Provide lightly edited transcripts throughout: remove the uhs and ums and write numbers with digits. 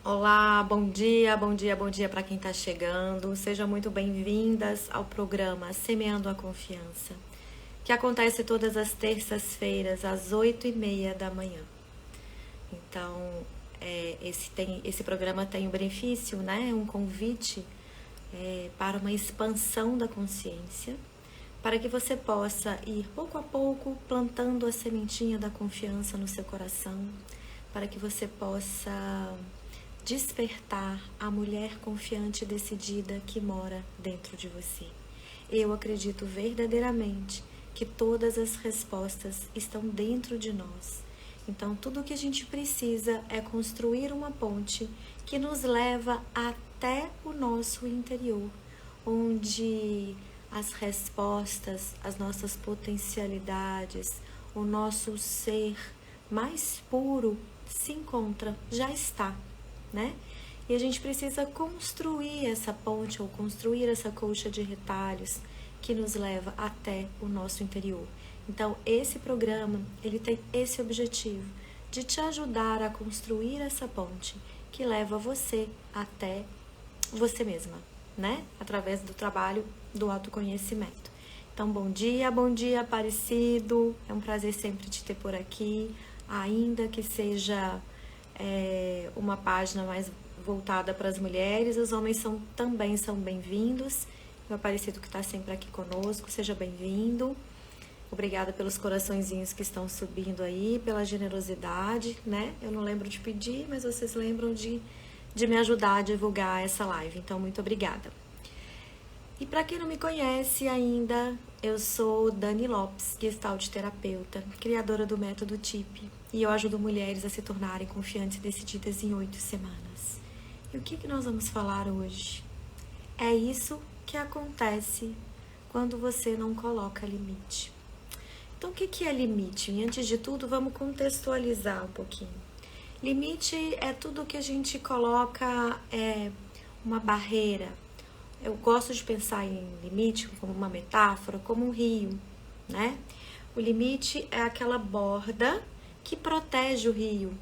Olá, bom dia, bom dia, bom dia para quem está chegando. Sejam muito bem-vindas ao programa Semeando a Confiança, que acontece todas as terças-feiras às 8h30 da manhã. Então, esse programa tem um benefício, né? Um convite para uma expansão da consciência, para que você possa ir pouco a pouco plantando a sementinha da confiança no seu coração, para que você possa despertar a mulher confiante e decidida que mora dentro de você. Eu acredito verdadeiramente que todas as respostas estão dentro de nós. Então, tudo o que a gente precisa é construir uma ponte que nos leva até o nosso interior, onde as respostas, as nossas potencialidades, o nosso ser mais puro se encontra, já está, né? E a gente precisa construir essa ponte ou construir essa colcha de retalhos que nos leva até o nosso interior. Então, esse programa, ele tem esse objetivo de te ajudar a construir essa ponte que leva você até você mesma, né? Através do trabalho do autoconhecimento. Então, bom dia, Aparecido. É um prazer sempre te ter por aqui, ainda que seja uma página mais voltada para as mulheres. Os homens também são bem-vindos. O Aparecido que está sempre aqui conosco, seja bem-vindo. Obrigada pelos coraçõezinhos que estão subindo aí, pela generosidade, né? Eu não lembro de pedir, mas vocês lembram de me ajudar a divulgar essa live. Então, muito obrigada. E para quem não me conhece ainda, eu sou Dani Lopes, Gestalt terapeuta, criadora do método TIP, e eu ajudo mulheres a se tornarem confiantes e decididas em 8 semanas. E o que nós vamos falar hoje? É isso que acontece quando você não coloca limite. Então, o que é limite? E antes de tudo, vamos contextualizar um pouquinho. Limite é tudo que a gente coloca uma barreira. Eu gosto de pensar em limite como uma metáfora, como um rio, né? O limite é aquela borda que protege o rio.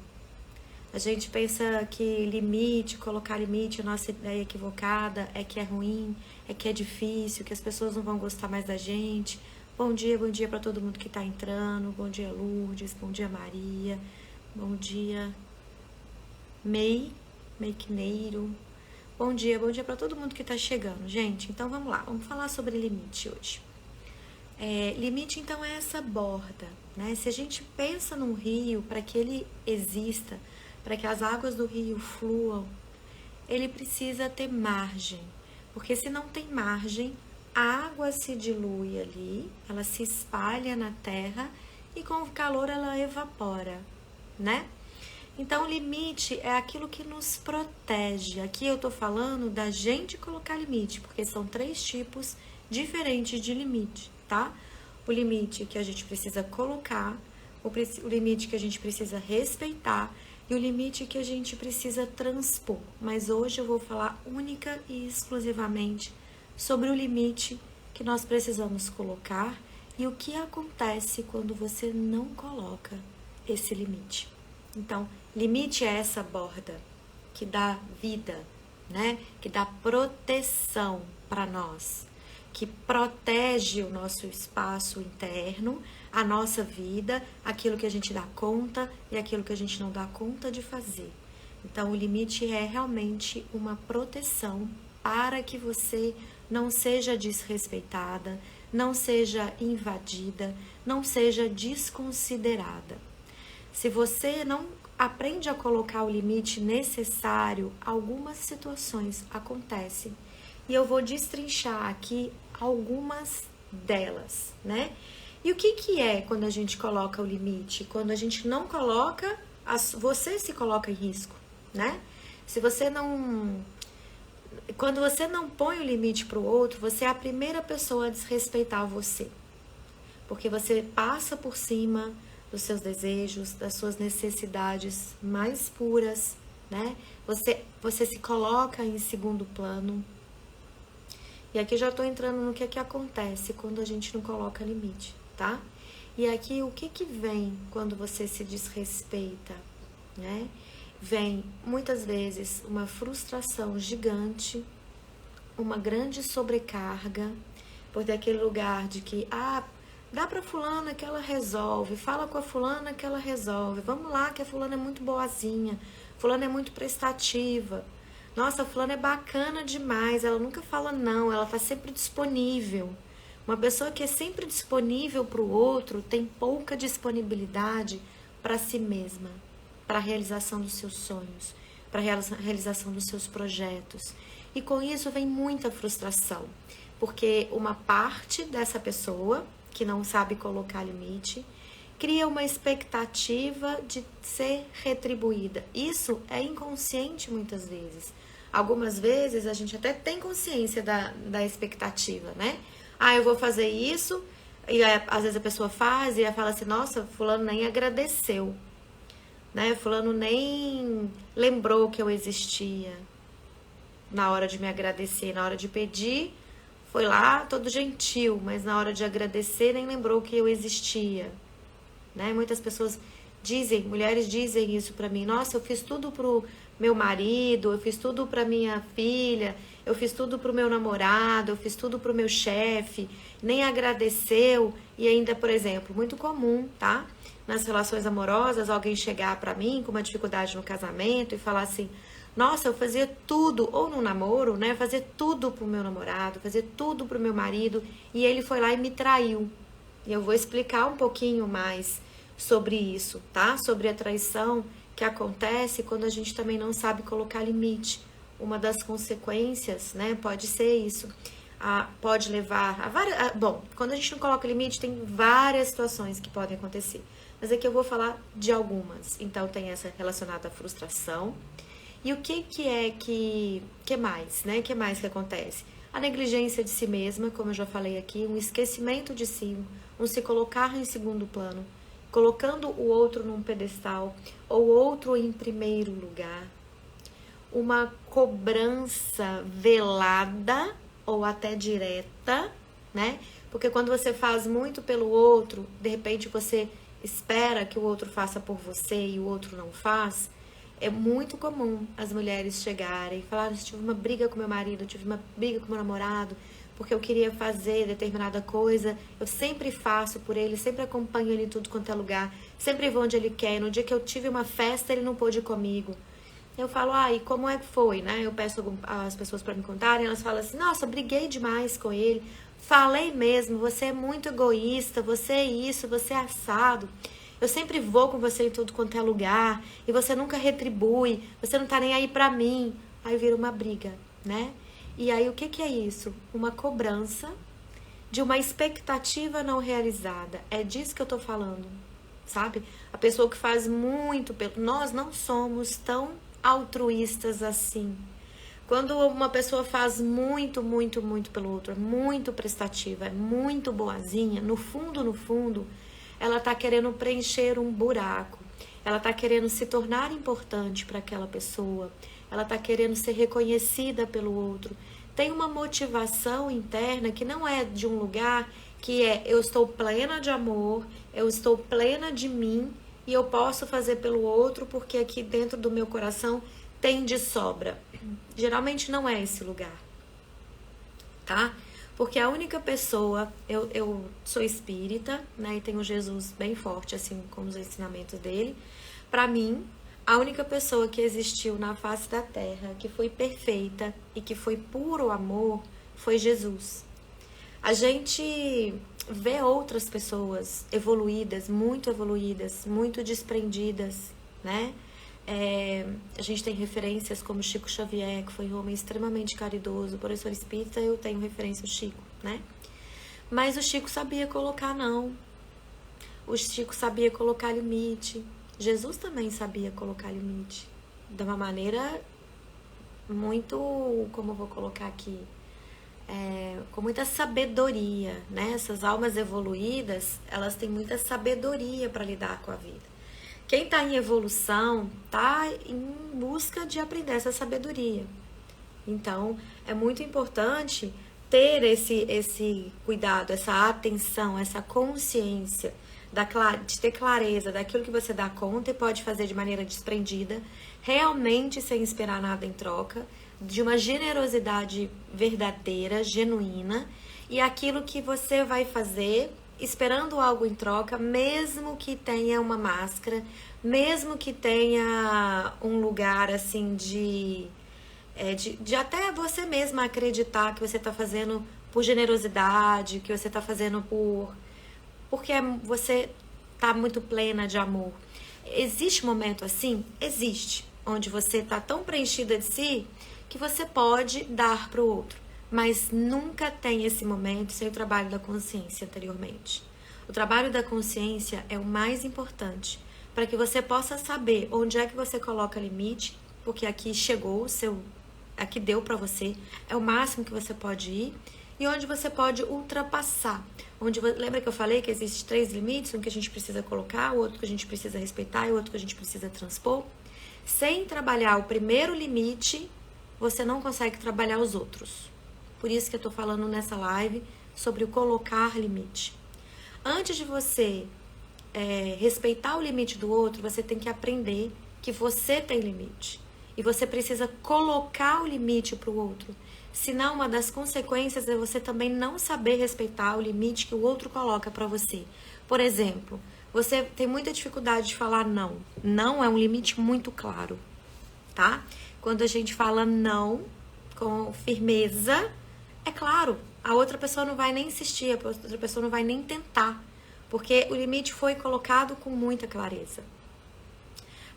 A gente pensa que limite, colocar limite, a nossa ideia equivocada é que é ruim, é que é difícil, que as pessoas não vão gostar mais da gente. Bom dia para todo mundo que está entrando. Bom dia, Lourdes. Bom dia, Maria. Bom dia, Meiquineiro. Bom dia para todo mundo que está chegando, gente. Então, vamos lá, vamos falar sobre limite hoje. Limite, então, é essa borda, né? Se a gente pensa num rio, para que ele exista, para que as águas do rio fluam, ele precisa ter margem, porque se não tem margem, a água se dilui ali, ela se espalha na terra e com o calor ela evapora, né? Então, o limite é aquilo que nos protege. Aqui eu tô falando da gente colocar limite, porque são 3 tipos diferentes de limite, tá? O limite que a gente precisa colocar, o limite que a gente precisa respeitar e o limite que a gente precisa transpor. Mas hoje eu vou falar única e exclusivamente sobre o limite que nós precisamos colocar e o que acontece quando você não coloca esse limite. Então, limite é essa borda que dá vida, né? Que dá proteção para nós, que protege o nosso espaço interno, a nossa vida, aquilo que a gente dá conta e aquilo que a gente não dá conta de fazer. Então, o limite é realmente uma proteção para que você não seja desrespeitada, não seja invadida, não seja desconsiderada. Se você não aprende a colocar o limite necessário, algumas situações acontecem. E eu vou destrinchar aqui algumas delas, né? E o que é quando a gente coloca o limite? Quando a gente não coloca, você se coloca em risco, né? Se você não... Quando você não põe o limite para o outro, você é a primeira pessoa a desrespeitar você. Porque você passa por cima dos seus desejos, das suas necessidades mais puras, né? Você se coloca em segundo plano. E aqui já estou entrando no que acontece quando a gente não coloca limite, tá? E aqui o que vem quando você se desrespeita, né? vem muitas vezes uma frustração gigante, uma grande sobrecarga, por ter aquele lugar de que, dá pra fulana que ela resolve, fala com a fulana que ela resolve, vamos lá que a fulana é muito boazinha, fulana é muito prestativa, nossa, a fulana é bacana demais, ela nunca fala não, ela tá sempre disponível. Uma pessoa que é sempre disponível para o outro tem pouca disponibilidade para si mesma, para a realização dos seus sonhos, para a realização dos seus projetos. E com isso vem muita frustração, porque uma parte dessa pessoa que não sabe colocar limite cria uma expectativa de ser retribuída. Isso é inconsciente muitas vezes. Algumas vezes a gente até tem consciência da expectativa, né? Eu vou fazer isso, e às vezes a pessoa faz e ela fala assim, nossa, fulano nem agradeceu, né? Fulano nem lembrou que eu existia na hora de me agradecer, na hora de pedir, foi lá todo gentil, mas na hora de agradecer nem lembrou que eu existia, né? Muitas pessoas dizem, mulheres dizem isso pra mim, nossa, eu fiz tudo pro meu marido, eu fiz tudo pra minha filha, eu fiz tudo pro meu namorado, eu fiz tudo pro meu chefe, nem agradeceu. E ainda, por exemplo, muito comum, tá? Nas relações amorosas, alguém chegar pra mim com uma dificuldade no casamento e falar assim, nossa, eu fazia tudo, ou no namoro, né? Fazia tudo pro meu namorado, fazia tudo pro meu marido, e ele foi lá e me traiu. E eu vou explicar um pouquinho mais sobre isso, tá? Sobre a traição que acontece quando a gente também não sabe colocar limite. Uma das consequências, né, pode ser isso, pode levar a várias... Bom, quando a gente não coloca limite, tem várias situações que podem acontecer. Mas aqui eu vou falar de algumas. Então, tem essa relacionada à frustração. E o que mais, né? Que mais que acontece? A negligência de si mesma, como eu já falei aqui, um esquecimento de si, um se colocar em segundo plano, colocando o outro num pedestal, ou outro em primeiro lugar. Uma cobrança velada ou até direta, né? Porque quando você faz muito pelo outro, de repente você espera que o outro faça por você e o outro não faz. É muito comum as mulheres chegarem e falarem, eu tive uma briga com meu marido, eu tive uma briga com meu namorado, porque eu queria fazer determinada coisa, eu sempre faço por ele, sempre acompanho ele em tudo quanto é lugar, sempre vou onde ele quer. No dia que eu tive uma festa, ele não pôde ir comigo. Eu falo, e como é que foi, né? Eu peço as pessoas para me contarem, elas falam assim, nossa, briguei demais com ele, falei mesmo, você é muito egoísta, você é isso, você é assado, eu sempre vou com você em tudo quanto é lugar, e você nunca retribui, você não tá nem aí pra mim. Aí vira uma briga, né? E aí o que é isso? Uma cobrança de uma expectativa não realizada. É disso que eu tô falando, sabe? A pessoa que faz muito pelo... Nós não somos tão altruístas assim. Quando uma pessoa faz muito, muito, muito pelo outro, é muito prestativa, é muito boazinha, no fundo, ela tá querendo preencher um buraco. Ela tá querendo se tornar importante para aquela pessoa. Ela tá querendo ser reconhecida pelo outro. Tem uma motivação interna que não é de um lugar que é eu estou plena de amor, eu estou plena de mim e eu posso fazer pelo outro porque aqui dentro do meu coração tem de sobra. Geralmente não é esse lugar, tá? Porque a única pessoa, eu sou espírita, né, e tenho Jesus bem forte, assim, como os ensinamentos dele. Pra mim, a única pessoa que existiu na face da terra, que foi perfeita e que foi puro amor, foi Jesus. A gente vê outras pessoas evoluídas, muito desprendidas, né? A gente tem referências como Chico Xavier, que foi um homem extremamente caridoso. Por isso, espírita, eu tenho referência ao Chico, né? Mas o Chico sabia colocar não. O Chico sabia colocar limite. Jesus também sabia colocar limite. De uma maneira muito, como eu vou colocar aqui, com muita sabedoria, né? Essas almas evoluídas, elas têm muita sabedoria para lidar com a vida. Quem está em evolução está em busca de aprender essa sabedoria. Então, é muito importante ter esse cuidado, essa atenção, essa consciência, de ter clareza daquilo que você dá conta e pode fazer de maneira desprendida, realmente sem esperar nada em troca, de uma generosidade verdadeira, genuína, e aquilo que você vai fazer esperando algo em troca, mesmo que tenha uma máscara, mesmo que tenha um lugar assim de até você mesma acreditar que você está fazendo por generosidade, que você está fazendo porque você está muito plena de amor. Existe momento assim? Existe. Onde você está tão preenchida de si que você pode dar para o outro. Mas nunca tem esse momento sem o trabalho da consciência anteriormente. O trabalho da consciência é o mais importante para que você possa saber onde é que você coloca limite, porque aqui chegou, aqui deu para você, é o máximo que você pode ir, e onde você pode ultrapassar. Lembra que eu falei que existem 3 limites, um que a gente precisa colocar, o outro que a gente precisa respeitar e o outro que a gente precisa transpor? Sem trabalhar o primeiro limite, você não consegue trabalhar os outros. Por isso que eu estou falando nessa live sobre o colocar limite. Antes de você respeitar o limite do outro, você tem que aprender que você tem limite. E você precisa colocar o limite para o outro. Senão, uma das consequências é você também não saber respeitar o limite que o outro coloca para você. Por exemplo, você tem muita dificuldade de falar não. Não é um limite muito claro, tá? Quando a gente fala não com firmeza, é claro, a outra pessoa não vai nem insistir, a outra pessoa não vai nem tentar, porque o limite foi colocado com muita clareza.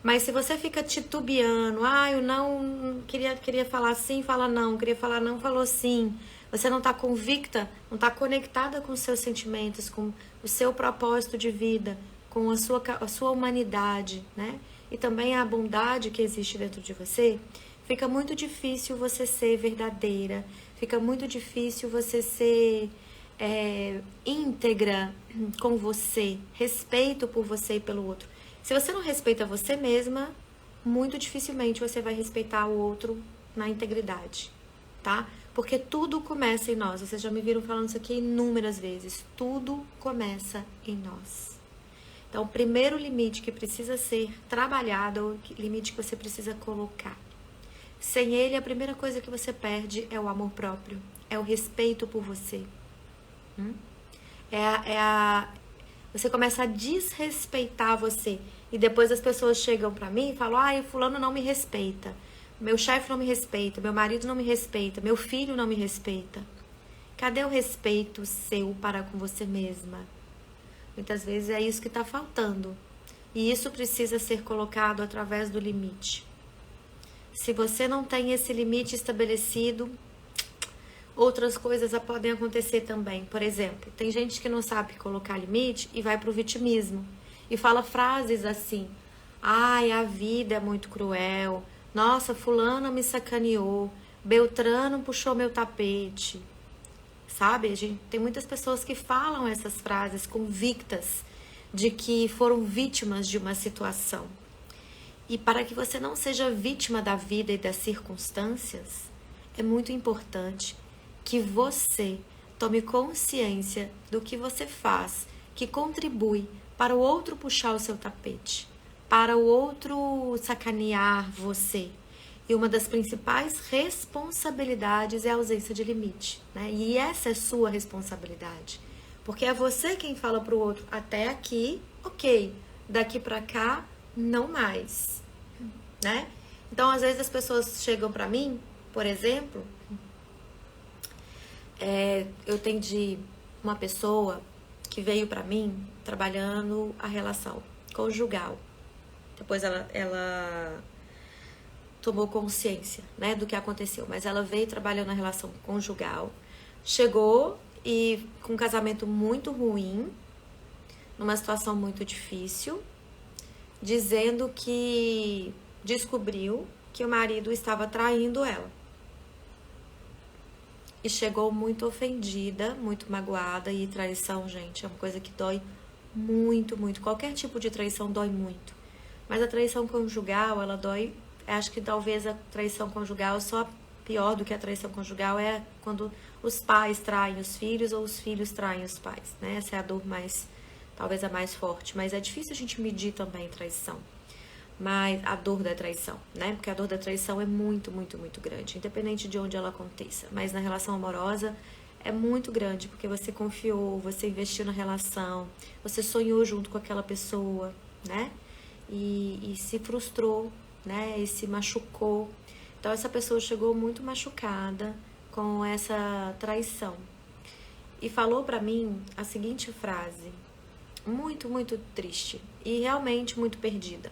Mas se você fica titubeando, eu não queria falar sim, fala não, queria falar não, falou sim. Você não está convicta, não está conectada com os seus sentimentos, com o seu propósito de vida, com a sua humanidade, né? E também a bondade que existe dentro de você, fica muito difícil você ser verdadeira, fica muito difícil você ser íntegra com você, respeito por você e pelo outro. Se você não respeita você mesma, muito dificilmente você vai respeitar o outro na integridade, tá? Porque tudo começa em nós. Vocês já me viram falando isso aqui inúmeras vezes. Tudo começa em nós. Então, o primeiro limite que precisa ser trabalhado, é o limite que você precisa colocar. Sem ele, a primeira coisa que você perde é o amor próprio, é o respeito por você. Você começa a desrespeitar você. E depois as pessoas chegam pra mim e falam, fulano não me respeita. Meu chefe não me respeita, meu marido não me respeita, meu filho não me respeita. Cadê o respeito seu para com você mesma? Muitas vezes é isso que está faltando. E isso precisa ser colocado através do limite. Se você não tem esse limite estabelecido, outras coisas podem acontecer também. Por exemplo, tem gente que não sabe colocar limite e vai pro vitimismo. E fala frases assim, a vida é muito cruel, nossa, fulana me sacaneou, Beltrano puxou meu tapete. Sabe, tem muitas pessoas que falam essas frases convictas de que foram vítimas de uma situação. E para que você não seja vítima da vida e das circunstâncias, é muito importante que você tome consciência do que você faz, que contribui para o outro puxar o seu tapete, para o outro sacanear você. E uma das principais responsabilidades é a ausência de limite, né? E essa é sua responsabilidade. Porque é você quem fala para o outro, até aqui, ok, daqui para cá, não mais, né? Então, às vezes as pessoas chegam para mim, por exemplo, eu atendi uma pessoa que veio para mim trabalhando a relação conjugal. Depois ela tomou consciência, né, do que aconteceu, mas ela veio trabalhando a relação conjugal, chegou e com um casamento muito ruim, numa situação muito difícil, dizendo que descobriu que o marido estava traindo ela. E chegou muito ofendida, muito magoada, e traição, gente, é uma coisa que dói muito, muito. Qualquer tipo de traição dói muito. Mas a traição conjugal, ela dói. Acho que talvez a traição conjugal, só pior do que a traição conjugal, é quando os pais traem os filhos ou os filhos traem os pais, né? Essa é a dor mais talvez a mais forte, mas é difícil a gente medir também traição. Mas a dor da traição, né? Porque a dor da traição é muito, muito, muito grande, independente de onde ela aconteça. Mas na relação amorosa é muito grande, porque você confiou, você investiu na relação, você sonhou junto com aquela pessoa, né? E se frustrou, né? E se machucou. Então essa pessoa chegou muito machucada com essa traição. E falou pra mim a seguinte frase, muito, muito triste e realmente muito perdida.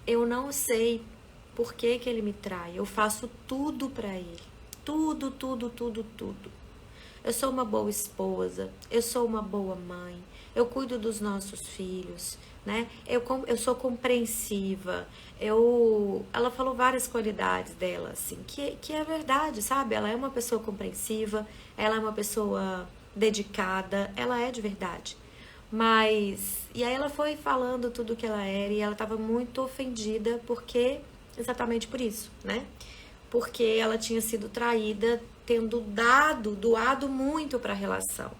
Eu não sei por que que ele me trai. Eu faço tudo pra ele. Tudo, tudo, tudo, tudo. Eu sou uma boa esposa. Eu sou uma boa mãe. Eu cuido dos nossos filhos, né? Eu sou compreensiva. Ela falou várias qualidades dela, assim, que é verdade, sabe? Ela é uma pessoa compreensiva. Ela é uma pessoa dedicada. Ela é de verdade. Mas, e aí ela foi falando tudo que ela era e ela estava muito ofendida exatamente por isso, né? Porque ela tinha sido traída tendo doado muito para a relação.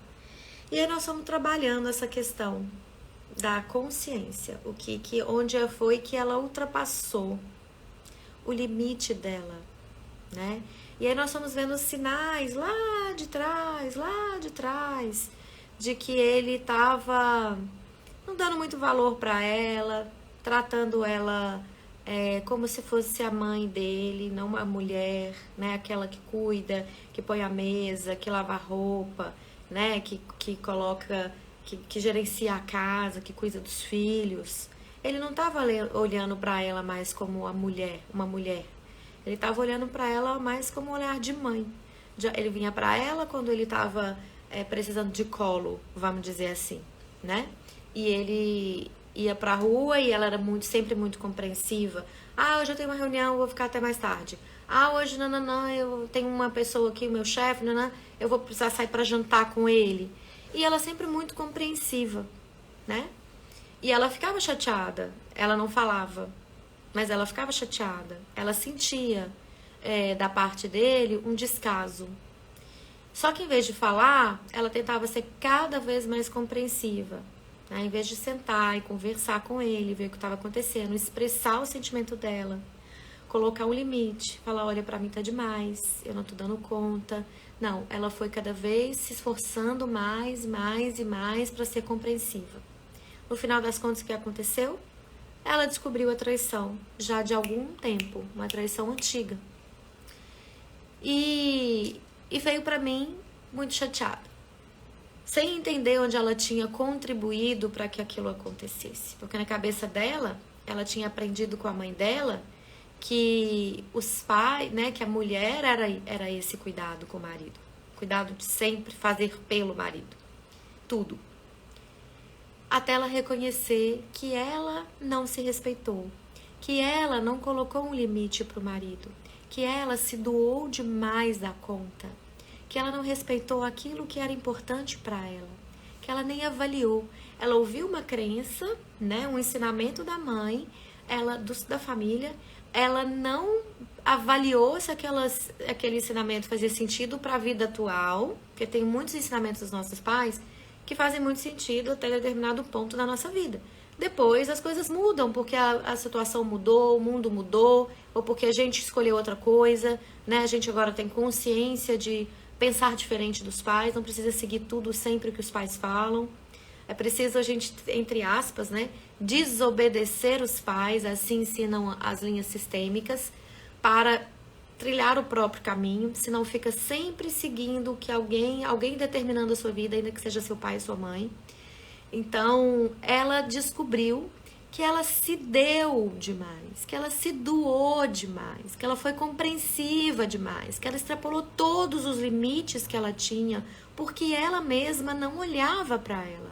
E aí nós estamos trabalhando essa questão da consciência, onde foi que ela ultrapassou o limite dela, né? E aí nós estamos vendo sinais lá de trás, de que ele estava não dando muito valor para ela, tratando ela como se fosse a mãe dele, não uma mulher, né? Aquela que cuida, que põe a mesa, que lava a roupa, né? Que coloca, que gerencia a casa, que cuida dos filhos. Ele não estava olhando para ela mais como uma mulher. Ele estava olhando para ela mais como um olhar de mãe. Ele vinha para ela quando ele estava precisando de colo, vamos dizer assim, né? E ele ia pra rua e ela era sempre muito compreensiva. Ah, hoje eu tenho uma reunião, eu vou ficar até mais tarde. Ah, hoje, não, eu tenho uma pessoa aqui, o meu chefe, eu vou precisar sair pra jantar com ele. E ela sempre muito compreensiva, né? E ela ficava chateada, ela não falava, mas ela ficava chateada. Ela sentia da parte dele um descaso. Só que em vez de falar, ela tentava ser cada vez mais compreensiva, né? Em vez de sentar e conversar com ele, ver o que estava acontecendo, expressar o sentimento dela, colocar um limite, falar, olha, pra mim tá demais, eu não tô dando conta. Não, ela foi cada vez se esforçando mais e mais para ser compreensiva. No final das contas, o que aconteceu? Ela descobriu a traição, já de algum tempo, uma traição antiga. E veio pra mim muito chateada, sem entender onde ela tinha contribuído para que aquilo acontecesse. Porque na cabeça dela, ela tinha aprendido com a mãe dela que os pais, né, que a mulher era esse cuidado com o marido. Cuidado de sempre fazer pelo marido. Tudo. Até ela reconhecer que ela não se respeitou, que ela não colocou um limite para o marido, que ela se doou demais da conta, que ela não respeitou aquilo que era importante para ela, que ela nem avaliou. Ela ouviu uma crença, né, um ensinamento da mãe, da família, ela não avaliou se aquele ensinamento fazia sentido para a vida atual, porque tem muitos ensinamentos dos nossos pais que fazem muito sentido até determinado ponto da nossa vida. Depois as coisas mudam, porque a situação mudou, o mundo mudou, ou porque a gente escolheu outra coisa, né? A gente agora tem consciência de pensar diferente dos pais, não precisa seguir tudo sempre que os pais falam. É preciso a gente, entre aspas, né, desobedecer os pais, assim ensinam as linhas sistêmicas, para trilhar o próprio caminho, senão fica sempre seguindo o que alguém determinando a sua vida, ainda que seja seu pai e sua mãe. Então, ela descobriu que ela se deu demais, que ela se doou demais, que ela foi compreensiva demais, que ela extrapolou todos os limites que ela tinha, porque ela mesma não olhava para ela.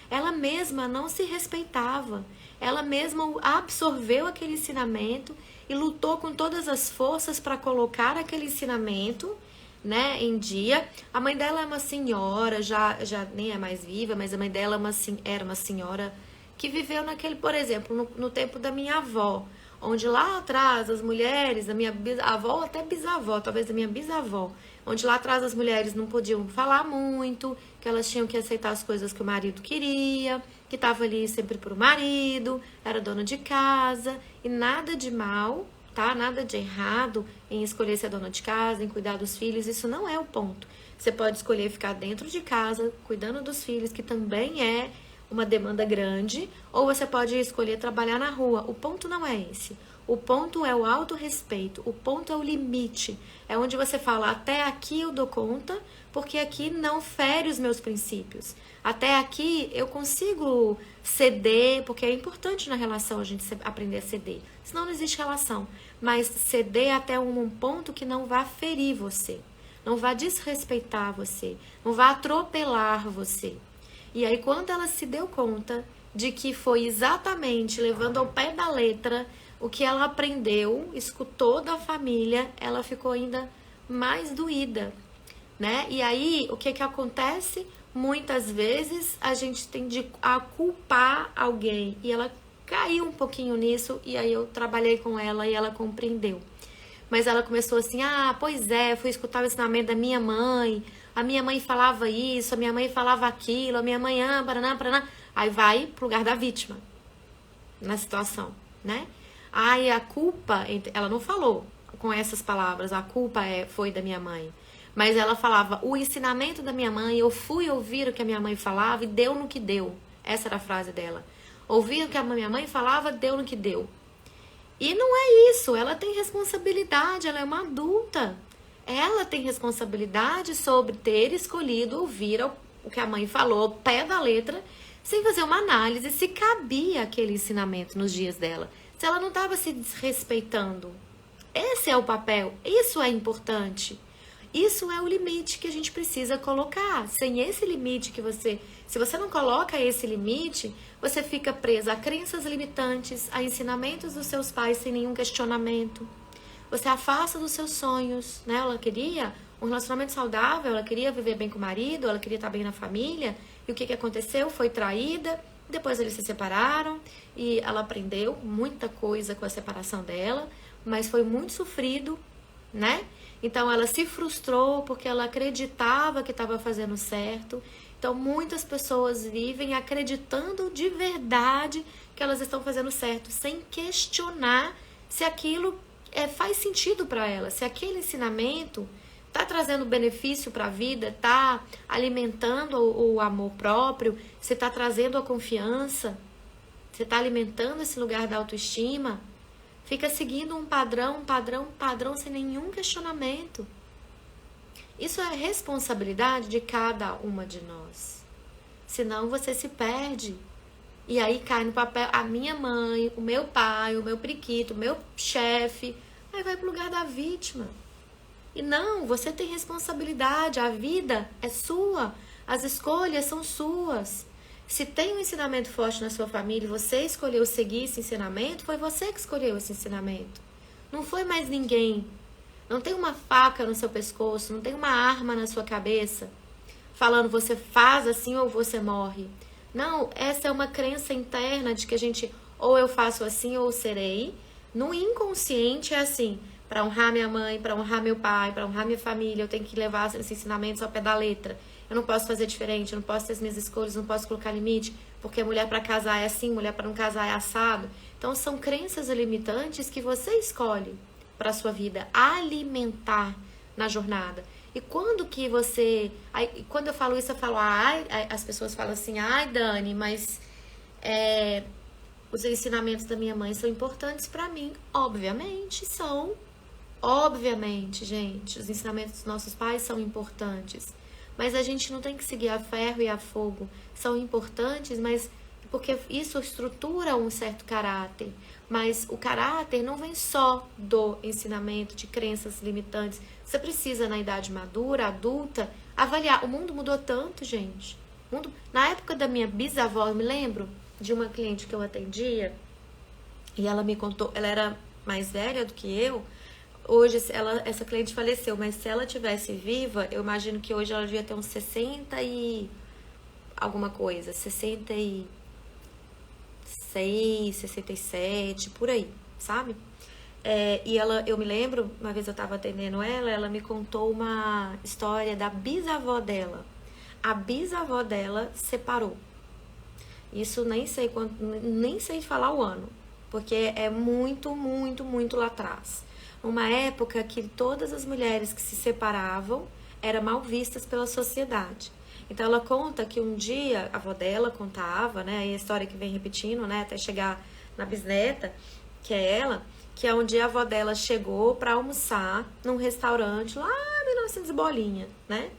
Ela mesma não se respeitava. Ela mesma absorveu aquele ensinamento e lutou com todas as forças para colocar aquele ensinamento, né, em dia. A mãe dela é uma senhora, já nem é mais viva, mas a mãe dela era uma senhora que viveu por exemplo, no tempo da minha avó, onde lá atrás as mulheres, a minha avó, até bisavó, talvez a minha bisavó, onde lá atrás as mulheres não podiam falar muito, que elas tinham que aceitar as coisas que o marido queria, que estava ali sempre pro marido, era dona de casa, e nada de mal, tá? Nada de errado em escolher ser dona de casa, em cuidar dos filhos, isso não é o ponto. Você pode escolher ficar dentro de casa, cuidando dos filhos, que também é uma demanda grande, ou você pode escolher trabalhar na rua. O ponto não é esse. O ponto é o autorrespeito, o ponto é o limite. É onde você fala, até aqui eu dou conta, porque aqui não fere os meus princípios. Até aqui eu consigo ceder, porque é importante na relação a gente aprender a ceder. Senão não existe relação. Mas ceder até um ponto que não vá ferir você. Não vá desrespeitar você. Não vá atropelar você. E aí quando ela se deu conta de que foi exatamente levando ao pé da letra o que ela aprendeu, escutou da família, ela ficou ainda mais doída, né? E aí, o que acontece? Muitas vezes a gente tende a culpar alguém e ela caiu um pouquinho nisso e aí eu trabalhei com ela e ela compreendeu. Mas ela começou assim, pois é, fui escutar o ensinamento da minha mãe, a minha mãe falava isso, a minha mãe falava aquilo, a minha mãe, paraná. Aí vai pro lugar da vítima na situação, né? A culpa, ela não falou com essas palavras, a culpa foi da minha mãe. Mas ela falava, o ensinamento da minha mãe, eu fui ouvir o que a minha mãe falava e deu no que deu. Essa era a frase dela. Ouvir o que a minha mãe falava, deu no que deu. E não é isso, ela tem responsabilidade, ela é uma adulta. Ela tem responsabilidade sobre ter escolhido ouvir o que a mãe falou, ao pé da letra, sem fazer uma análise se cabia aquele ensinamento nos dias dela. Se ela não estava se desrespeitando. Esse é o papel, isso é importante. Isso é o limite que a gente precisa colocar. Sem esse limite se você não coloca esse limite, você fica presa a crenças limitantes, a ensinamentos dos seus pais sem nenhum questionamento. Você afasta dos seus sonhos, né? Ela queria um relacionamento saudável, ela queria viver bem com o marido, ela queria estar bem na família. E o que aconteceu? Foi traída. Depois eles se separaram e ela aprendeu muita coisa com a separação dela, mas foi muito sofrido, né? Então ela se frustrou porque ela acreditava que estava fazendo certo. Então muitas pessoas vivem acreditando de verdade que elas estão fazendo certo, sem questionar se aquilo faz sentido para elas, se aquele ensinamento está trazendo benefício para a vida, está alimentando o amor próprio, se está trazendo a confiança, se está alimentando esse lugar da autoestima, fica seguindo um padrão sem nenhum questionamento. Isso é responsabilidade de cada uma de nós. Senão você se perde. E aí cai no papel a minha mãe, o meu pai, o meu periquito, o meu chefe. Aí vai pro lugar da vítima. E não, você tem responsabilidade, a vida é sua, as escolhas são suas. Se tem um ensinamento forte na sua família e você escolheu seguir esse ensinamento, foi você que escolheu esse ensinamento. Não foi mais ninguém. Não tem uma faca no seu pescoço, não tem uma arma na sua cabeça falando você faz assim ou você morre. Não, essa é uma crença interna de que a gente ou eu faço assim ou serei. No inconsciente é assim, para honrar minha mãe, para honrar meu pai, para honrar minha família, eu tenho que levar esses ensinamentos ao pé da letra. Eu não posso fazer diferente, eu não posso ter as minhas escolhas, não posso colocar limite, porque mulher para casar é assim, mulher para não casar é assado. Então são crenças limitantes que você escolhe para a sua vida alimentar na jornada. E quando que você... Aí, quando eu falo isso, eu falo, as pessoas falam assim, Dani, mas os ensinamentos da minha mãe são importantes para mim. Obviamente são. Obviamente, gente, os ensinamentos dos nossos pais são importantes. Mas a gente não tem que seguir a ferro e a fogo. São importantes, mas porque isso estrutura um certo caráter. Mas o caráter não vem só do ensinamento, de crenças limitantes. Você precisa, na idade madura, adulta, avaliar. O mundo mudou tanto, gente. Na época da minha bisavó, eu me lembro de uma cliente que eu atendia, e ela me contou, ela era mais velha do que eu. Hoje, essa cliente faleceu, mas se ela tivesse viva, eu imagino que hoje ela devia ter uns 60 e alguma coisa, 66, 67, por aí. sabe? E eu me lembro, uma vez eu estava atendendo ela me contou uma história da bisavó dela. A bisavó dela separou. Isso nem sei quando, nem sei falar o ano, porque é muito, muito, muito lá atrás. Uma época que todas as mulheres que se separavam eram mal vistas pela sociedade. Então ela conta que um dia, a avó dela contava, né, e a história que vem repetindo, né, até chegar na bisneta, que é ela, que é um dia a avó dela chegou para almoçar num restaurante lá em 1900 bolinha, né?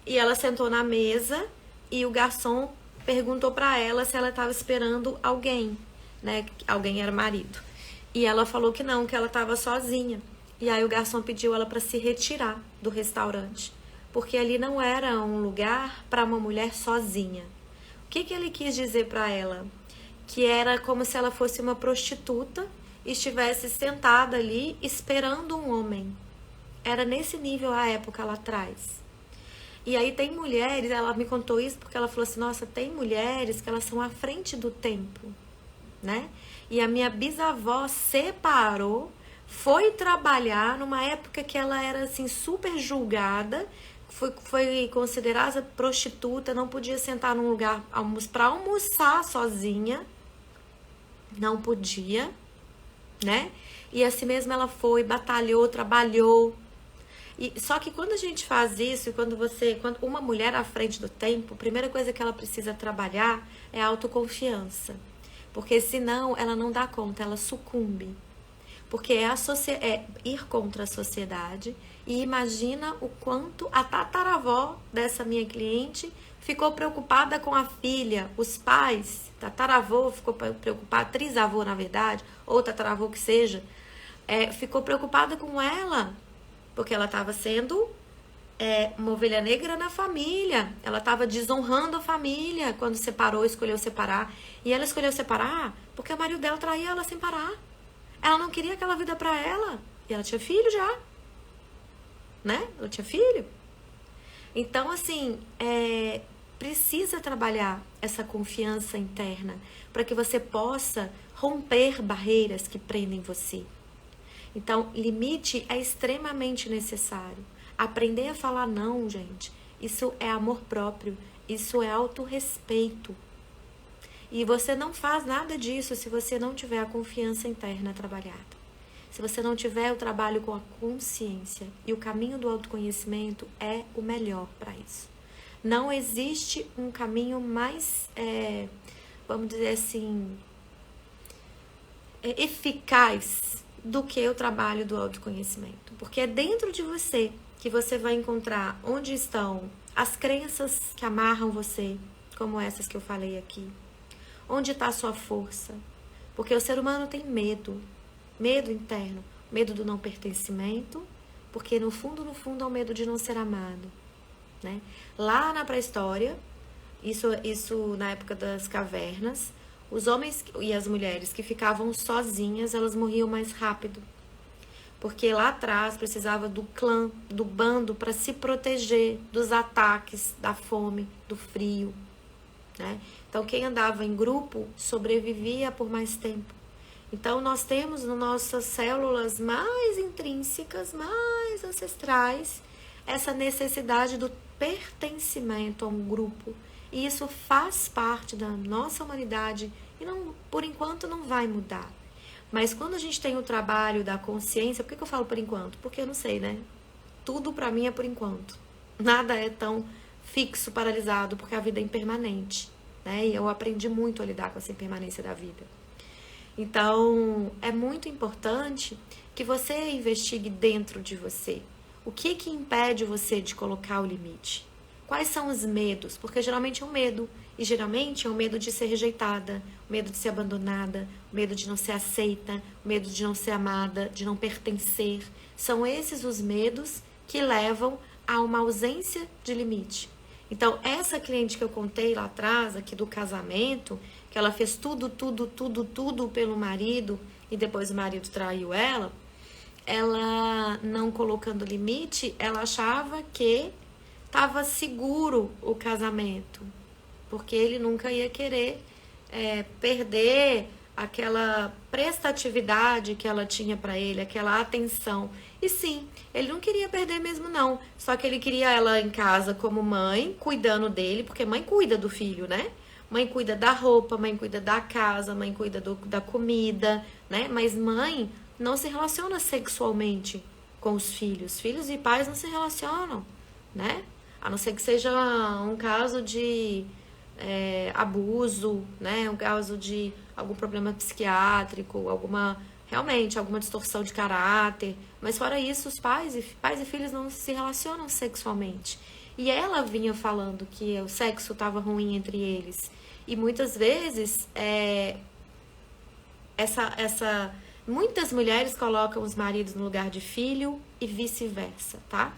E ela sentou na mesa e o garçom perguntou para ela se ela estava esperando alguém, né? Alguém era marido. E ela falou que não, que ela estava sozinha. E aí o garçom pediu ela para se retirar do restaurante, porque ali não era um lugar para uma mulher sozinha. O que ele quis dizer para ela? Que era como se ela fosse uma prostituta e estivesse sentada ali esperando um homem. Era nesse nível a época lá atrás. E aí tem mulheres, ela me contou isso porque ela falou assim, nossa, tem mulheres que elas são à frente do tempo, né? E a minha bisavó separou, foi trabalhar numa época que ela era assim super julgada, foi considerada prostituta, não podia sentar num lugar para almoçar sozinha, não podia, né? E assim mesmo ela foi, batalhou, trabalhou. Só que quando a gente faz isso, quando uma mulher à frente do tempo, a primeira coisa que ela precisa trabalhar é a autoconfiança. Porque senão ela não dá conta, ela sucumbe. Porque é ir contra a sociedade. E imagina o quanto a tataravó dessa minha cliente ficou preocupada com a filha, os pais, tataravô ficou preocupada, trisavô na verdade, ou tataravô que seja, ficou preocupada com ela. Porque ela estava sendo uma ovelha negra na família. Ela estava desonrando a família quando separou, escolheu separar. E ela escolheu separar porque o marido dela traía ela sem parar. Ela não queria aquela vida para ela. E ela tinha filho já. Né? Ela tinha filho. Então, assim, precisa trabalhar essa confiança interna para que você possa romper barreiras que prendem você. Então, limite é extremamente necessário. Aprender a falar não, gente, isso é amor próprio, isso é autorrespeito. E você não faz nada disso se você não tiver a confiança interna trabalhada. Se você não tiver o trabalho com a consciência. E o caminho do autoconhecimento é o melhor para isso. Não existe um caminho mais, vamos dizer assim, eficaz do que o trabalho do autoconhecimento. Porque é dentro de você que você vai encontrar onde estão as crenças que amarram você, como essas que eu falei aqui. Onde está a sua força? Porque o ser humano tem medo. Medo interno. Medo do não pertencimento. Porque no fundo é o medo de não ser amado. Né? Lá na pré-história, isso na época das cavernas, os homens e as mulheres que ficavam sozinhas, elas morriam mais rápido. Porque lá atrás precisava do clã, do bando, para se proteger dos ataques, da fome, do frio. Né? Então, quem andava em grupo sobrevivia por mais tempo. Então, nós temos nas nossas células mais intrínsecas, mais ancestrais, essa necessidade do pertencimento a um grupo. E isso faz parte da nossa humanidade e não, por enquanto não vai mudar. Mas quando a gente tem o trabalho da consciência, por que eu falo por enquanto? Porque eu não sei, né? Tudo pra mim é por enquanto. Nada é tão fixo, paralisado, porque a vida é impermanente. Né? E eu aprendi muito a lidar com essa impermanência da vida. Então, é muito importante que você investigue dentro de você. O que impede você de colocar o limite? Quais são os medos? Porque geralmente é um medo. E geralmente é o medo de ser rejeitada, o medo de ser abandonada, o medo de não ser aceita, o medo de não ser amada, de não pertencer. São esses os medos que levam a uma ausência de limite. Então, essa cliente que eu contei lá atrás, aqui do casamento, que ela fez tudo pelo marido e depois o marido traiu ela não colocando limite, ela achava que estava seguro o casamento, porque ele nunca ia querer perder aquela prestatividade que ela tinha para ele, aquela atenção. E sim, ele não queria perder mesmo não, só que ele queria ela em casa como mãe, cuidando dele, porque mãe cuida do filho, né? Mãe cuida da roupa, mãe cuida da casa, mãe cuida da comida, né? Mas mãe não se relaciona sexualmente com os filhos. Filhos e pais não se relacionam, né? A não ser que seja um caso de abuso, né? Um caso de algum problema psiquiátrico, realmente alguma distorção de caráter. Mas fora isso, os pais e filhos não se relacionam sexualmente. E ela vinha falando que o sexo estava ruim entre eles. E muitas vezes, muitas mulheres colocam os maridos no lugar de filho e vice-versa, tá?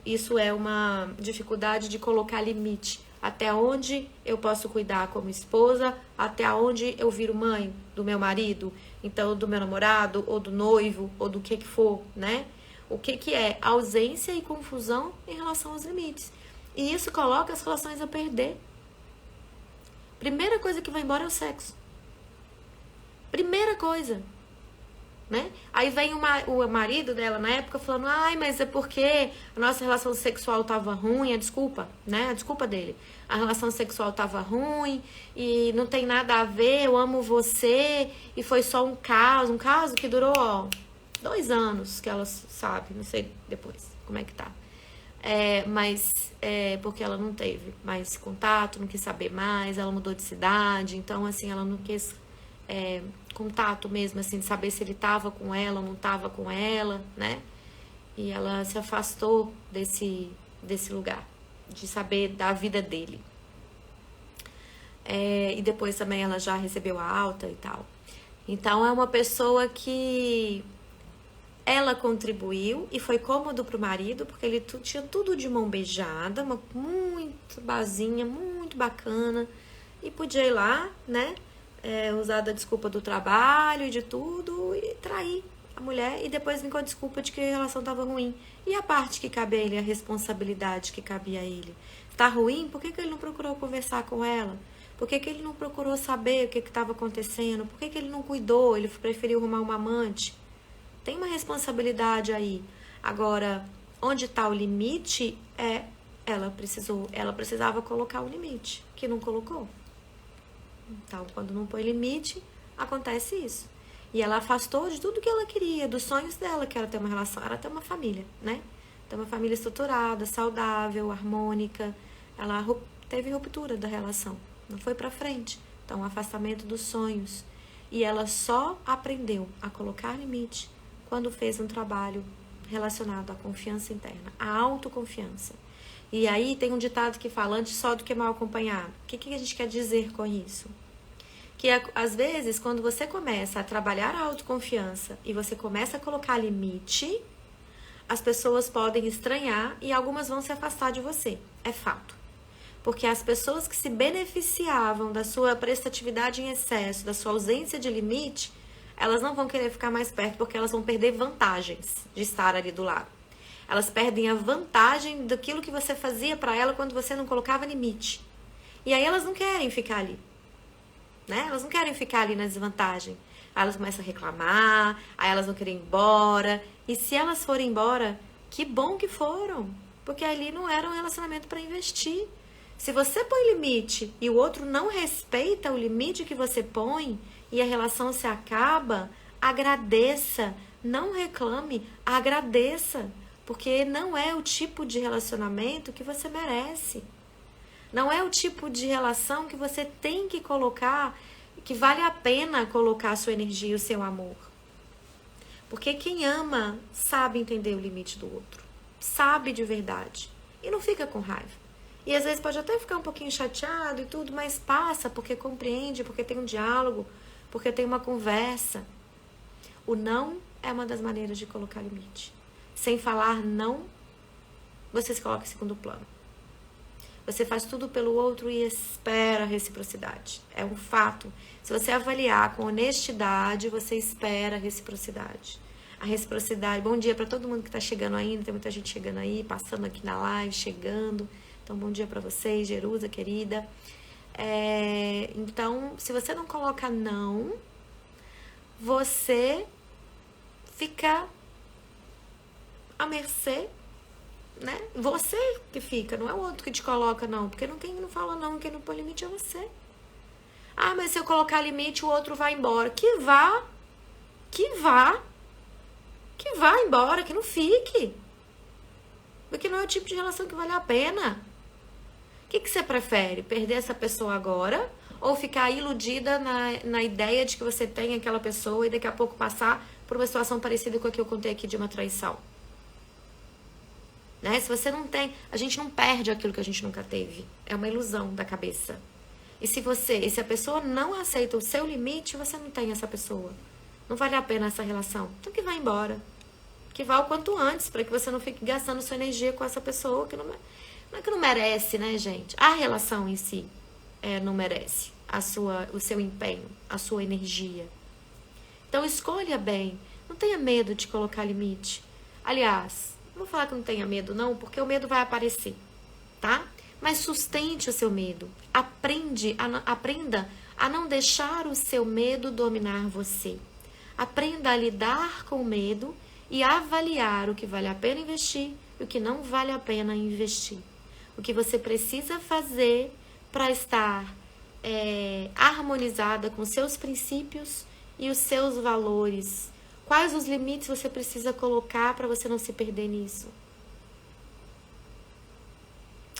Isso é uma dificuldade de colocar limite. Até onde eu posso cuidar como esposa, até onde eu viro mãe do meu marido, então do meu namorado, ou do noivo, ou do que for, né? O que é ausência e confusão em relação aos limites. E isso coloca as relações a perder. Primeira coisa que vai embora é o sexo. Primeira coisa. Né? Aí vem o marido dela na época falando, ai, mas é porque a nossa relação sexual tava ruim, a desculpa, né? A desculpa dele. A relação sexual tava ruim e não tem nada a ver, eu amo você, e foi só um caso que durou, 2 anos, que ela sabe, não sei depois como é que tá. Mas porque ela não teve mais contato, não quis saber mais, ela mudou de cidade, então assim, ela não quis contato mesmo, assim, de saber se ele tava com ela ou não tava com ela, né? E ela se afastou desse lugar, de saber da vida dele. E depois também ela já recebeu a alta e tal. Então é uma pessoa que ela contribuiu e foi cômodo pro marido, porque ele tinha tudo de mão beijada, uma muito basinha, muito bacana, e podia ir lá, né? Usar da desculpa do trabalho e de tudo e trair a mulher e depois vir com a desculpa de que a relação tava ruim. E a parte que cabe a ele, a responsabilidade que cabia a ele? Tá ruim? Por que ele não procurou conversar com ela? Por que ele não procurou saber o que estava acontecendo? Por que ele não cuidou? Ele preferiu arrumar uma amante? Tem uma responsabilidade aí. Agora, onde está o limite ela precisava colocar o limite, que não colocou. Então, quando não põe limite, acontece isso. E ela afastou de tudo que ela queria, dos sonhos dela, que era ter uma relação, era ter uma família, né? Ter uma família estruturada, saudável, harmônica. Ela teve ruptura da relação, não foi pra frente. Então, afastamento dos sonhos. E ela só aprendeu a colocar limite quando fez um trabalho relacionado à confiança interna, à autoconfiança. E aí tem um ditado que fala, antes só do que mal acompanhado. O que a gente quer dizer com isso? Que às vezes, quando você começa a trabalhar a autoconfiança e você começa a colocar limite, as pessoas podem estranhar e algumas vão se afastar de você. É fato. Porque as pessoas que se beneficiavam da sua prestatividade em excesso, da sua ausência de limite, elas não vão querer ficar mais perto porque elas vão perder vantagens de estar ali do lado. Elas perdem a vantagem daquilo que você fazia para ela quando você não colocava limite. E aí elas não querem ficar ali, né? Elas não querem ficar ali na desvantagem. Aí elas começam a reclamar, aí elas vão querer ir embora. E se elas forem embora, que bom que foram, porque ali não era um relacionamento para investir. Se você põe limite e o outro não respeita o limite que você põe e a relação se acaba, agradeça, não reclame, agradeça. Porque não é o tipo de relacionamento que você merece. Não é o tipo de relação que você tem que colocar, que vale a pena colocar a sua energia e o seu amor. Porque quem ama sabe entender o limite do outro. Sabe de verdade. E não fica com raiva. E às vezes pode até ficar um pouquinho chateado e tudo, mas passa porque compreende, porque tem um diálogo, porque tem uma conversa. O não é uma das maneiras de colocar limite. Sem falar não, você se coloca em segundo plano. Você faz tudo pelo outro e espera a reciprocidade. É um fato. Se você avaliar com honestidade, você espera a reciprocidade. A reciprocidade. Bom dia para todo mundo que está chegando ainda. Tem muita gente chegando aí, passando aqui na live, chegando. Então, bom dia para vocês, Jerusa, querida. Então, se você não coloca não, você fica à mercê, né? Você que fica, não é o outro que te coloca, não. Porque quem não fala não, quem não põe limite é você. Ah, mas se eu colocar limite, o outro vai embora. Que vá embora, que não fique. Porque não é o tipo de relação que vale a pena. O que você prefere? Perder essa pessoa agora? Ou ficar iludida na ideia de que você tem aquela pessoa e daqui a pouco passar por uma situação parecida com a que eu contei aqui de uma traição? Né? Se você não tem, a gente não perde aquilo que a gente nunca teve. É uma ilusão da cabeça. E se a pessoa não aceita o seu limite, você não tem essa pessoa. Não vale a pena essa relação. Então que vá embora. Que vá o quanto antes, para que você não fique gastando sua energia com essa pessoa que não é que não merece, né, gente? A relação em si não merece o seu empenho, a sua energia. Então escolha bem. Não tenha medo de colocar limite. Aliás, não vou falar que não tenha medo, não, porque o medo vai aparecer, tá? Mas sustente o seu medo. Aprenda a não deixar o seu medo dominar você. Aprenda a lidar com o medo e avaliar o que vale a pena investir e o que não vale a pena investir. O que você precisa fazer para estar harmonizada com seus princípios e os seus valores. Quais os limites você precisa colocar para você não se perder nisso?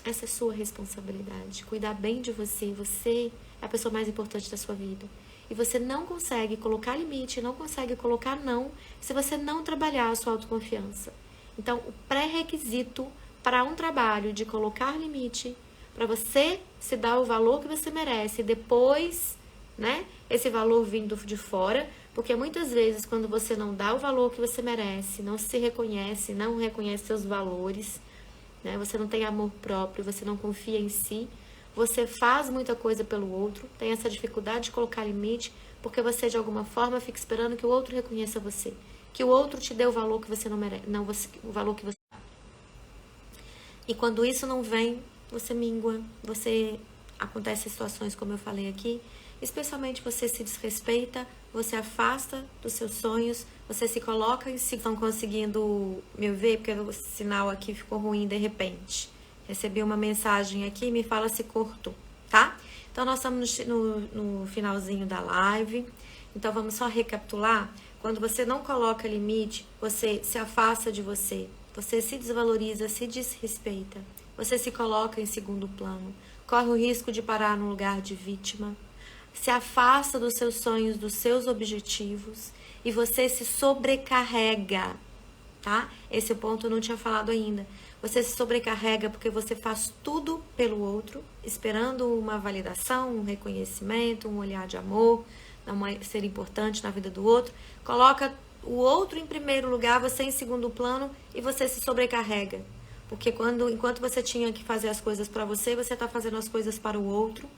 Essa é sua responsabilidade. Cuidar bem de você. Você é a pessoa mais importante da sua vida. E você não consegue colocar limite, não consegue colocar não, se você não trabalhar a sua autoconfiança. Então, o pré-requisito para um trabalho de colocar limite, para você se dar o valor que você merece, e depois, né, esse valor vindo de fora, porque muitas vezes quando você não dá o valor que você merece, não se reconhece, não reconhece seus valores, né, você não tem amor próprio, você não confia em si, você faz muita coisa pelo outro, tem essa dificuldade de colocar limite, porque você de alguma forma fica esperando que o outro reconheça você, que o outro te dê o valor que você não merece, o valor que você dá. E quando isso não vem, você mingua, acontece situações como eu falei aqui, especialmente você se desrespeita, você afasta dos seus sonhos, você se coloca e se estão conseguindo me ver, porque o sinal aqui ficou ruim de repente. Recebi uma mensagem aqui, me fala se cortou, tá? Então, nós estamos no finalzinho da live. Então, vamos só recapitular. Quando você não coloca limite, você se afasta de você. Você se desvaloriza, se desrespeita. Você se coloca em segundo plano. Corre o risco de parar no lugar de vítima. Se afasta dos seus sonhos, dos seus objetivos. E você se sobrecarrega, tá? Esse ponto eu não tinha falado ainda. Você se sobrecarrega porque você faz tudo pelo outro, esperando uma validação, um reconhecimento, um olhar de amor, ser importante na vida do outro. Coloca o outro em primeiro lugar, você em segundo plano e você se sobrecarrega. Porque enquanto você tinha que fazer as coisas para você, você está fazendo as coisas para o outro,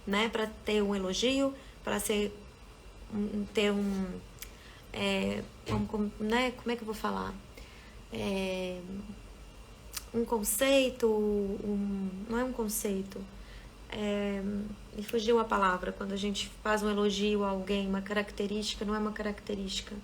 né? Para ter um elogio, para ter um... né? Como é que eu vou falar? Um conceito, não é um conceito, me fugiu a palavra, quando a gente faz um elogio a alguém, uma característica, não é uma característica,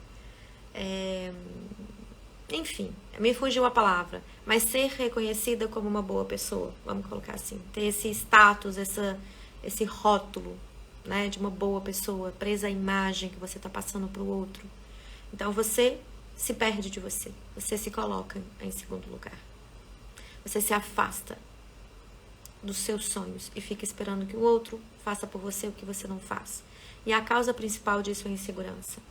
enfim, me fugiu a palavra, mas ser reconhecida como uma boa pessoa, vamos colocar assim, ter esse status, esse rótulo, né, de uma boa pessoa, presa à imagem que você está passando para o outro. Então você se perde de você, você se coloca em segundo lugar. Você se afasta dos seus sonhos e fica esperando que o outro faça por você o que você não faz. E a causa principal disso é a insegurança,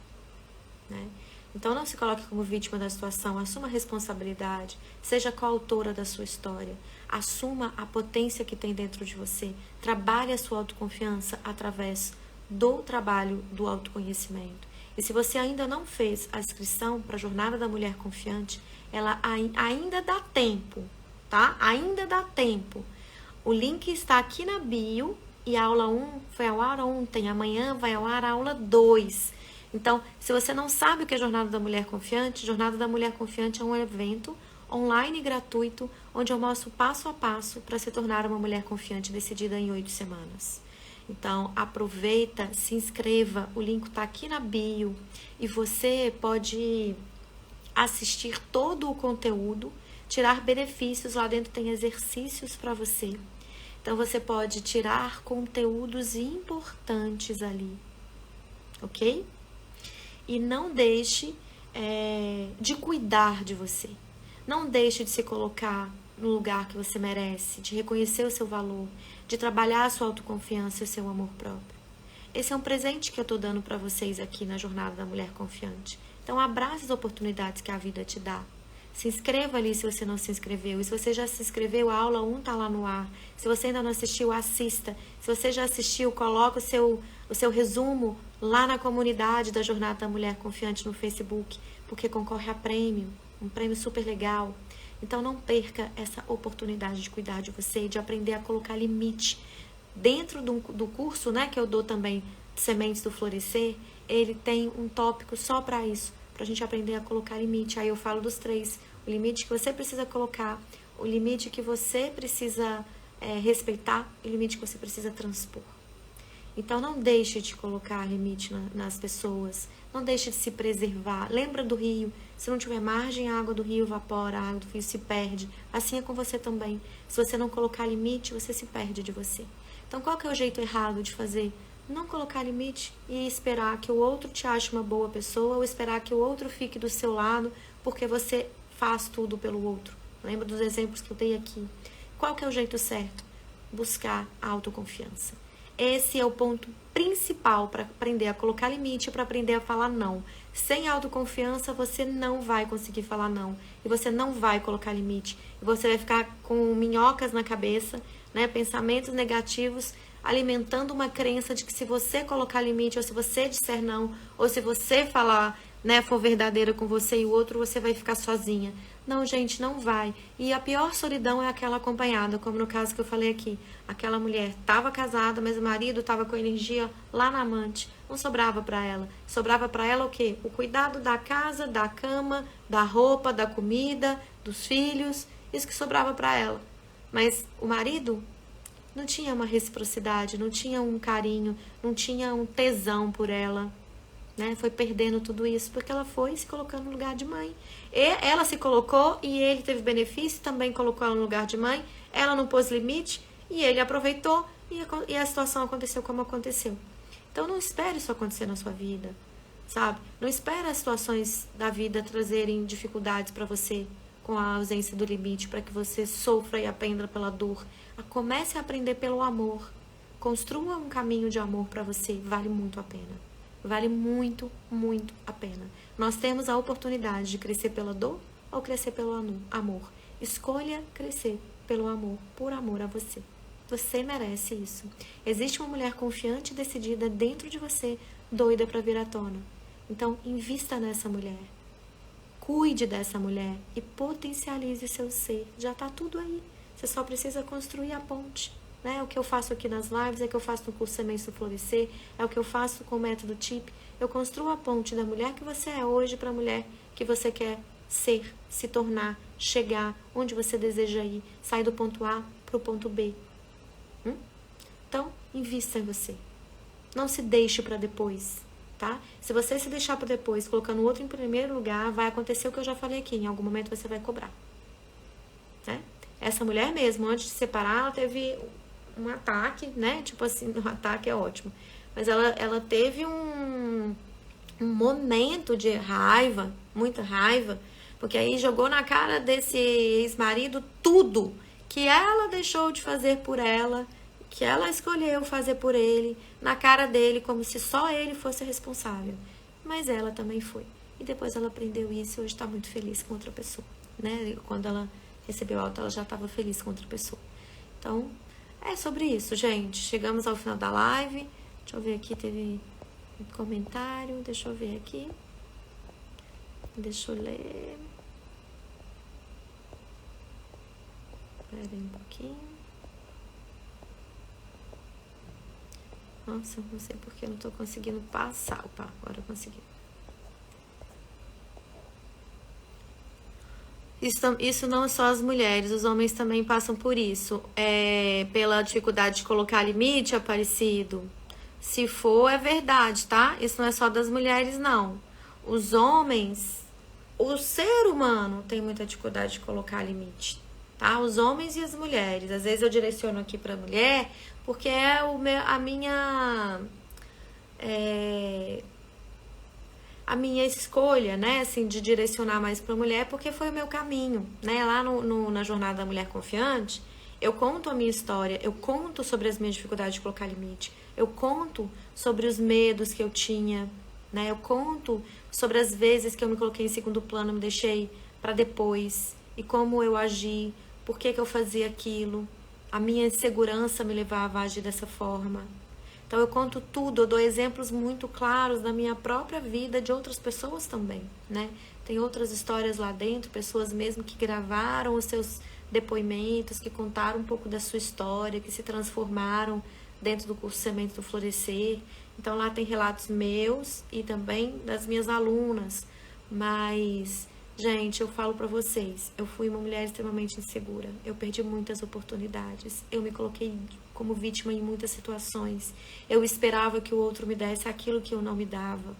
né? Então não se coloque como vítima da situação, assuma a responsabilidade, seja coautora da sua história, assuma a potência que tem dentro de você, trabalhe a sua autoconfiança através do trabalho do autoconhecimento. E se você ainda não fez a inscrição para a Jornada da Mulher Confiante, ela ainda dá tempo, tá? Ainda dá tempo. O link está aqui na bio e a aula 1 foi ao ar ontem, amanhã vai ao ar a aula 2. Então, se você não sabe o que é Jornada da Mulher Confiante, Jornada da Mulher Confiante é um evento online e gratuito, onde eu mostro passo a passo para se tornar uma mulher confiante decidida em 8 semanas. Então, aproveita, se inscreva, o link está aqui na bio e você pode assistir todo o conteúdo, tirar benefícios. Lá dentro tem exercícios para você. Então, você pode tirar conteúdos importantes ali, ok? E não deixe de cuidar de você. Não deixe de se colocar no lugar que você merece, de reconhecer o seu valor, de trabalhar a sua autoconfiança e o seu amor próprio. Esse é um presente que eu estou dando para vocês aqui na Jornada da Mulher Confiante. Então, abrace as oportunidades que a vida te dá. Se inscreva ali se você não se inscreveu. E se você já se inscreveu, a aula 1 está lá no ar. Se você ainda não assistiu, assista. Se você já assistiu, coloca o seu resumo lá na comunidade da Jornada da Mulher Confiante no Facebook, porque concorre a prêmio, um prêmio super legal. Então não perca essa oportunidade de cuidar de você e de aprender a colocar limite. Dentro do curso, né, que eu dou também, Sementes do Florescer, ele tem um tópico só para isso, para a gente aprender a colocar limite. Aí eu falo dos 3, o limite que você precisa colocar, o limite que você precisa respeitar e o limite que você precisa transpor. Então não deixe de colocar limite nas pessoas, não deixe de se preservar. Lembra do rio, se não tiver margem, a água do rio evapora, a água do rio se perde. Assim é com você também. Se você não colocar limite, você se perde de você. Então qual que é o jeito errado de fazer? Não colocar limite e esperar que o outro te ache uma boa pessoa ou esperar que o outro fique do seu lado porque você faz tudo pelo outro. Lembra dos exemplos que eu dei aqui? Qual que é o jeito certo? Buscar a autoconfiança. Esse é o ponto principal para aprender a colocar limite, para aprender a falar não. Sem autoconfiança, você não vai conseguir falar não. E você não vai colocar limite. E você vai ficar com minhocas na cabeça, né? Pensamentos negativos, alimentando uma crença de que se você colocar limite, ou se você disser não, ou se você falar, né, for verdadeira com você e o outro, você vai ficar sozinha. Não, gente, não vai. E a pior solidão é aquela acompanhada, como no caso que eu falei aqui. Aquela mulher estava casada, mas o marido estava com a energia lá na amante. Não sobrava para ela. Sobrava para ela o quê? O cuidado da casa, da cama, da roupa, da comida, dos filhos. Isso que sobrava para ela. Mas o marido não tinha uma reciprocidade, não tinha um carinho, não tinha um tesão por ela. Né? Foi perdendo tudo isso porque ela foi se colocando no lugar de mãe. Ela se colocou e ele teve benefício, também colocou ela no lugar de mãe. Ela não pôs limite e ele aproveitou e a situação aconteceu como aconteceu. Então não espere isso acontecer na sua vida, sabe? Não espere as situações da vida trazerem dificuldades para você com a ausência do limite, para que você sofra e aprenda pela dor. Comece a aprender pelo amor. Construa um caminho de amor para você, vale muito a pena. Vale muito, muito a pena. Nós temos a oportunidade de crescer pela dor ou crescer pelo amor. Escolha crescer pelo amor, por amor a você. Você merece isso. Existe uma mulher confiante e decidida dentro de você, doida para vir à tona. Então, invista nessa mulher. Cuide dessa mulher e potencialize seu ser. Já está tudo aí. Você só precisa construir a ponte. É o que eu faço aqui nas lives, é o que eu faço no curso Sementes do Florescer, é o que eu faço com o método TIP. Eu construo a ponte da mulher que você é hoje para a mulher que você quer ser, se tornar, chegar, onde você deseja ir, sair do ponto A para o ponto B. Então, invista em você. Não se deixe para depois, tá? Se você se deixar para depois, colocando o outro em primeiro lugar, vai acontecer o que eu já falei aqui. Em algum momento você vai cobrar. Né? Essa mulher mesmo, antes de se separar, ela teve um ataque, né? Tipo assim, um ataque é ótimo. Mas ela teve um momento de raiva, muita raiva, porque aí jogou na cara desse ex-marido tudo que ela deixou de fazer por ela, que ela escolheu fazer por ele, na cara dele, como se só ele fosse responsável. Mas ela também foi. E depois ela aprendeu isso e hoje está muito feliz com outra pessoa, né? Quando ela recebeu alta, ela já estava feliz com outra pessoa. Então, é sobre isso, gente. Chegamos ao final da live. Deixa eu ver aqui, teve um comentário. Deixa eu ver aqui. Deixa eu ler. Espera aí um pouquinho. Nossa, não sei porque eu não tô conseguindo passar. Opa, agora eu consegui. Isso não é só as mulheres, os homens também passam por isso. Pela dificuldade de colocar limite, Aparecido. Se for, é verdade, tá? Isso não é só das mulheres, não. Os homens, o ser humano tem muita dificuldade de colocar limite, tá? Os homens e as mulheres. Às vezes eu direciono aqui pra mulher, porque é a minha escolha, né, assim, de direcionar mais para a mulher, porque foi o meu caminho, né, lá na Jornada da Mulher Confiante, eu conto a minha história, eu conto sobre as minhas dificuldades de colocar limite, eu conto sobre os medos que eu tinha, né, eu conto sobre as vezes que eu me coloquei em segundo plano, me deixei para depois, e como eu agi, por que eu fazia aquilo, a minha insegurança me levava a agir dessa forma. Então eu conto tudo, eu dou exemplos muito claros da minha própria vida, de outras pessoas também, né? Tem outras histórias lá dentro, pessoas mesmo que gravaram os seus depoimentos, que contaram um pouco da sua história, que se transformaram dentro do curso Semente do Florescer. Então lá tem relatos meus e também das minhas alunas, mas gente, eu falo pra vocês, eu fui uma mulher extremamente insegura, eu perdi muitas oportunidades, eu me coloquei como vítima em muitas situações, eu esperava que o outro me desse aquilo que eu não me dava,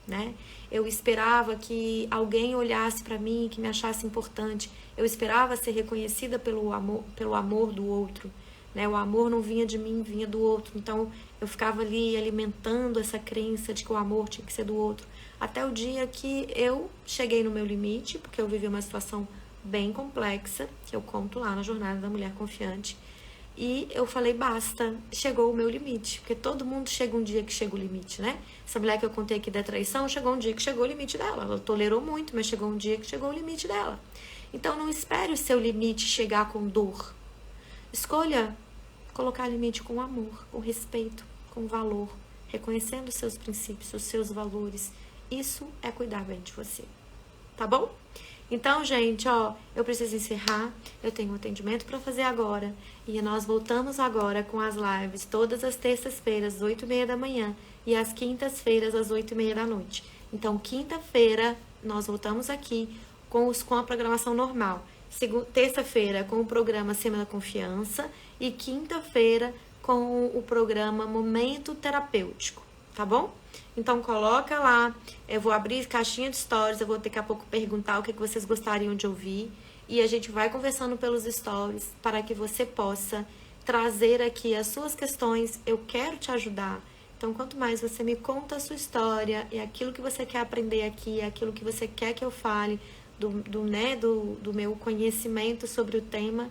né? Eu esperava que alguém olhasse pra mim, que me achasse importante, eu esperava ser reconhecida pelo amor do outro, né? O amor não vinha de mim, vinha do outro, então eu ficava ali alimentando essa crença de que o amor tinha que ser do outro, até o dia que eu cheguei no meu limite, porque eu vivi uma situação bem complexa, que eu conto lá na Jornada da Mulher Confiante, e eu falei, basta, chegou o meu limite, porque todo mundo chega um dia que chega o limite, né? Essa mulher que eu contei aqui da traição, chegou um dia que chegou o limite dela, ela tolerou muito, mas chegou um dia que chegou o limite dela. Então não espere o seu limite chegar com dor, escolha colocar limite com amor, com respeito, com valor, reconhecendo os seus princípios, os seus valores. Isso é cuidar bem de você, tá bom? Então, gente, ó, eu preciso encerrar, eu tenho um atendimento para fazer agora, e nós voltamos agora com as lives todas as terças-feiras, às 8h30 da manhã, e às quintas-feiras, às 8h30 da noite. Então, quinta-feira, nós voltamos aqui com a programação normal. Terça-feira, com o programa Semana da Confiança, e quinta-feira, com o programa Momento Terapêutico, tá bom? Então coloca lá, eu vou abrir caixinha de stories, eu vou daqui a pouco perguntar o que vocês gostariam de ouvir e a gente vai conversando pelos stories para que você possa trazer aqui as suas questões. Eu quero te ajudar. Então quanto mais você me conta a sua história e aquilo que você quer aprender aqui, aquilo que você quer que eu fale do meu conhecimento sobre o tema,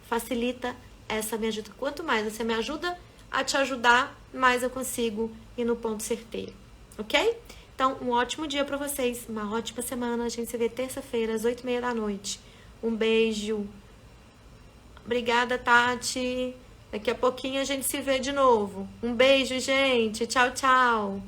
facilita essa minha ajuda. Quanto mais você me ajuda a te ajudar, mais eu consigo ir no ponto certeiro, ok? Então, um ótimo dia pra vocês, uma ótima semana. A gente se vê terça-feira, às 8h30 da noite. Um beijo. Obrigada, Tati. Daqui a pouquinho a gente se vê de novo. Um beijo, gente. Tchau, tchau.